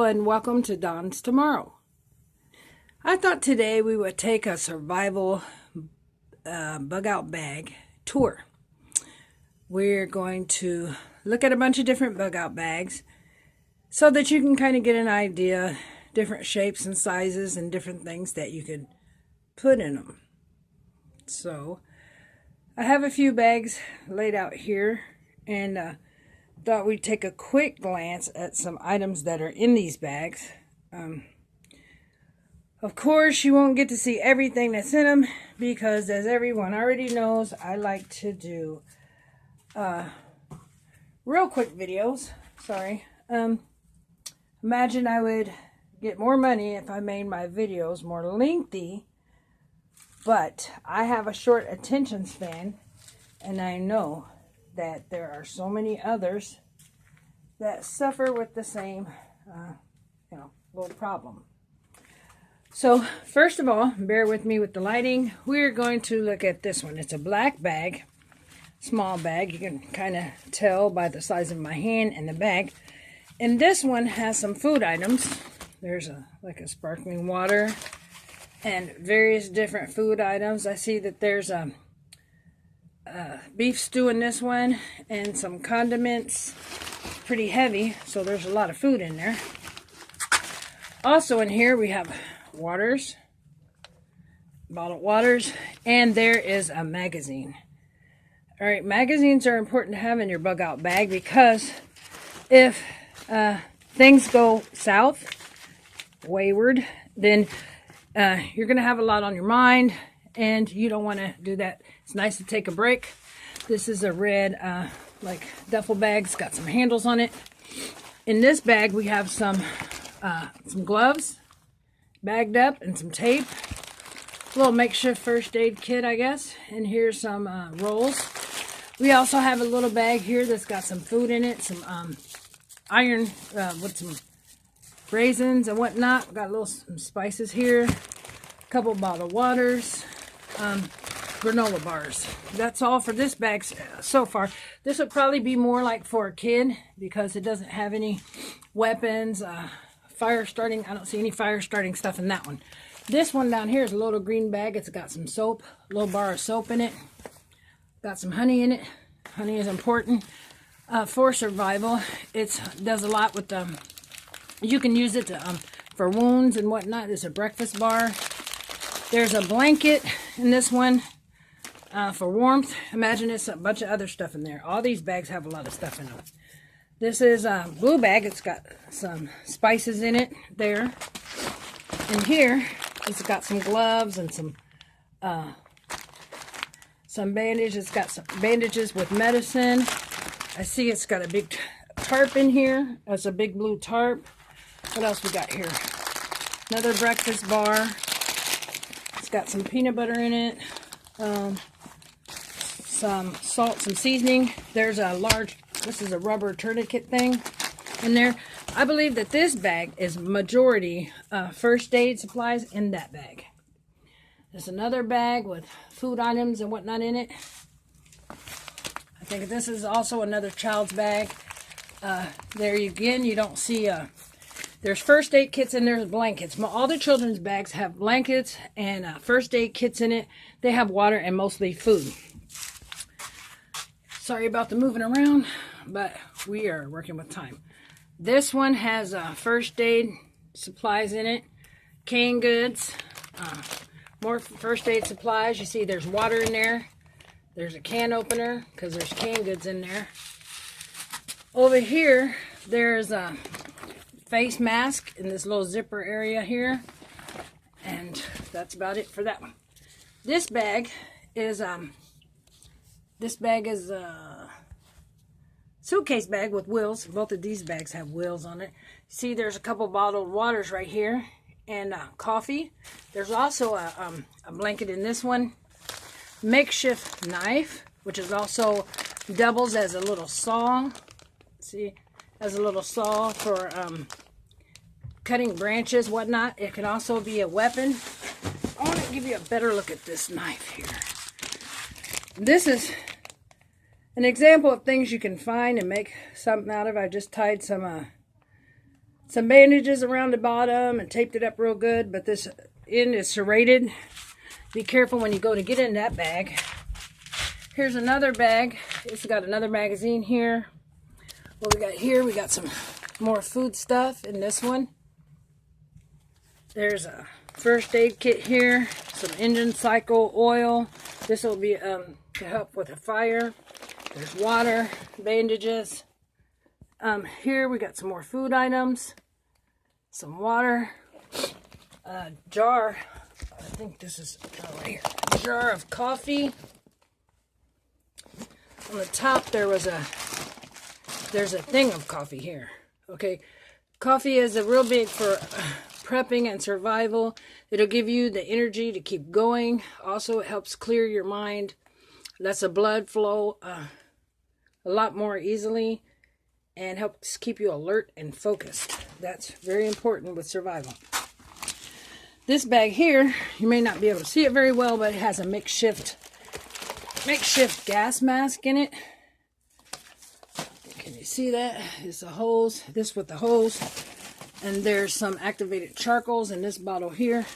Hello and welcome to Dawn's Tomorrow. I thought today we would take a survival bug out bag tour. We're going to look at a bunch of different bug out bags so that you can kind of get an idea, different shapes and sizes and different things that you could put in them. So I have a few bags laid out here and thought we'd take a quick glance at some items that are in these bags. Of course, you won't get to see everything that's in them because, as everyone already knows, I like to do real quick videos. Sorry. Imagine I would get more money if I made my videos more lengthy, but I have a short attention span, and I know that there are so many others that suffer with the same, little problem. So, first of all, bear with me with the lighting. We're going to look at this one. It's a black bag, small bag. You can kind of tell by the size of my hand and the bag. And this one has some food items. There's like a sparkling water and various different food items. I see that there's a beef stew in this one and some condiments. Pretty heavy, so there's a lot of food in there. Also in here we have waters, bottled waters, and there is a magazine. Alright, magazines are important to have in your bug out bag because if things go south, wayward, then you're going to have a lot on your mind and you don't want to do that. It's nice to take a break. This is a red like duffel bag. It's got some handles on it. In this bag we have some gloves bagged up and some tape. A little makeshift first aid kit, I guess. And here's some rolls. We also have a little bag here that's got some food in it. Some iron with some raisins and whatnot. We've got some spices here. A couple bottled waters. Granola bars. That's all for this bag so far. This would probably be more like for a kid because it doesn't have any weapons, fire starting. I don't see any fire starting stuff in that one. This one down here is a little green bag. It's got some soap, a little bar of soap in it. Got some honey in it. Honey is important for survival. It does a lot with you can use it for wounds and whatnot. There's a breakfast bar. There's a blanket in this one for warmth. Imagine it's a bunch of other stuff in there. All these bags have a lot of stuff in them. This is a blue bag. It's got some spices in it there. And here, it's got some gloves and some bandages. It's got some bandages with medicine. I see it's got a big tarp in here. That's a big blue tarp. What else we got here? Another breakfast bar. It's got some peanut butter in it. Some salt, some seasoning. There's a this is a rubber tourniquet thing in there. I believe that this bag is majority first aid supplies in that bag. There's another bag with food items and whatnot in it. I think this is also another child's bag. There again, you don't see there's first aid kits and there's blankets. All the children's bags have blankets and first aid kits in it. They have water and mostly food. Sorry about the moving around, but we are working with time. This one has first aid supplies in it, canned goods, more first aid supplies. You see there's water in there. There's a can opener because there's canned goods in there. Over here, there's a face mask in this little zipper area here. And that's about it for that one. This bag is a suitcase bag with wheels. Both of these bags have wheels on it. See, there's a couple bottled waters right here and coffee. There's also a blanket in this one. Makeshift knife, which is also doubles as a little saw. See, as a little saw for cutting branches, whatnot. It can also be a weapon. I want to give you a better look at this knife here. This is an example of things you can find and make something out of. I just tied some some bandages around the bottom and taped it up real good, but this end is serrated. Be careful when you go to get in that bag. Here's another bag. It's got another magazine here. What we got here, we got some more food stuff in this one. There's a first aid kit here, some engine cycle oil. This will be to help with a fire. There's water, bandages. Here we got some more food items, some water, a jar. I think this is right here. A jar of coffee. On the top there's a thing of coffee here. Okay, coffee is a real big for prepping and survival. It'll give you the energy to keep going. Also, it helps clear your mind. Lets the blood flow a lot more easily and helps keep you alert and focused. That's very important with survival. This bag here, you may not be able to see it very well, but it has a makeshift gas mask in it. Can you see that? It's the hose, this with the hose. And there's some activated charcoals in this bottle here.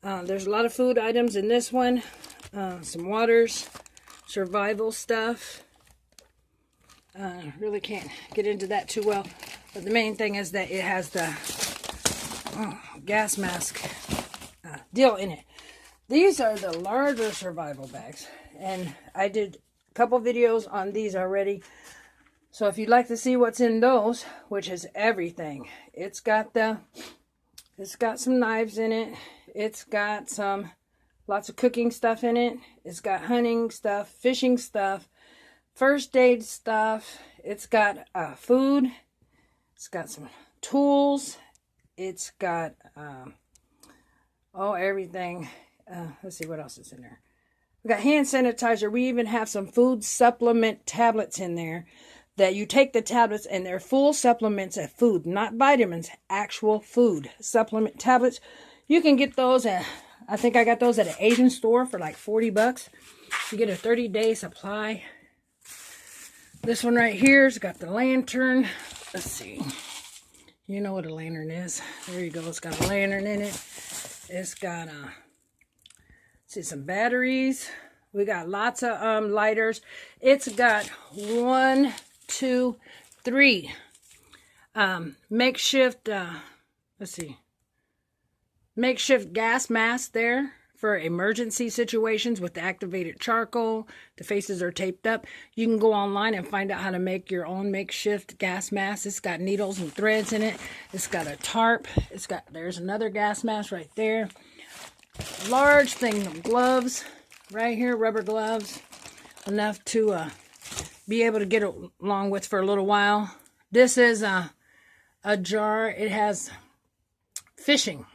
There's a lot of food items in this one. Some waters, survival stuff. Really can't get into that too well. But the main thing is that it has the gas mask deal in it. These are the larger survival bags. And I did a couple videos on these already. So if you'd like to see what's in those, which is everything, it's got some knives in it. It's got lots of cooking stuff in it. It's got hunting stuff, fishing stuff, first aid stuff. It's got food. It's got some tools. It's got everything. Let's see what else is in there. We got hand sanitizer. We even have some food supplement tablets in there. That you take the tablets and they're full supplements of food, not vitamins, actual food supplement tablets. You can get those at, I think I got those at an Asian store for like 40 bucks. You get a 30-day supply. This one right here's got the lantern. Let's see. You know what a lantern is. There you go. It's got a lantern in it. It's got some batteries. We got lots of lighters. It's got 1, 2, 3 makeshift makeshift gas masks there for emergency situations with the activated charcoal. The faces are taped up. You can go online and find out how to make your own makeshift gas mask. It's got needles and threads in it. It's got a tarp. There's another gas mask right there. Large thing of gloves right here, rubber gloves, enough to be able to get along with for a little while. This is a jar. It has fishing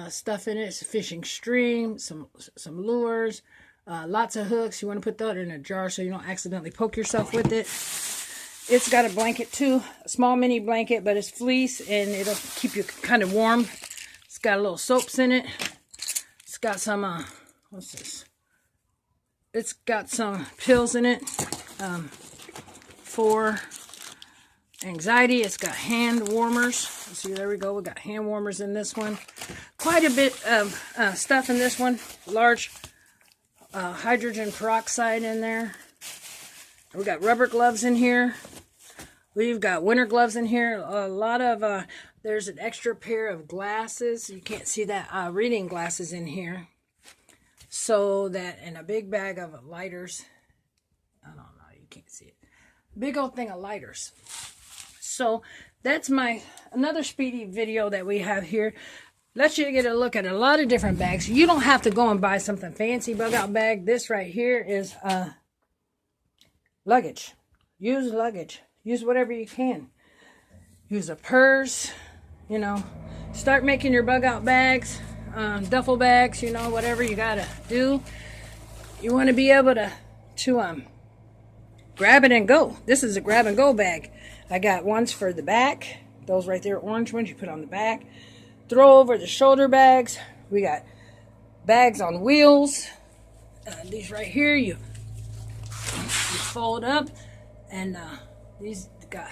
stuff in it. It's a fishing stream, some lures, lots of hooks. You want to put that in a jar so you don't accidentally poke yourself with it. It's got a blanket too, a small mini blanket, but it's fleece and it'll keep you kind of warm. It's got a little soaps in it. It's got some what's this? It's got some pills in it for anxiety. It's got hand warmers. See, there we go. We got hand warmers in this one. Quite a bit of stuff in this one. Large hydrogen peroxide in there. We got rubber gloves in here. We've got winter gloves in here. A lot of, there's an extra pair of glasses. You can't see that, reading glasses in here. So that, and a big bag of lighters. I don't know, you can't see it. Big old thing of lighters. So that's another speedy video that we have here. Let you get a look at a lot of different bags. You don't have to go and buy something fancy bug out bag. This right here is luggage. Use luggage. Use whatever you can. Use a purse. You know, start making your bug out bags, duffel bags. You know, whatever you gotta do. You want to be able to grab it and go. This is a grab and go bag. I got ones for the back. Those right there, orange ones you put on the back. Throw over the shoulder bags. We got bags on wheels. These right here, you fold up, and these got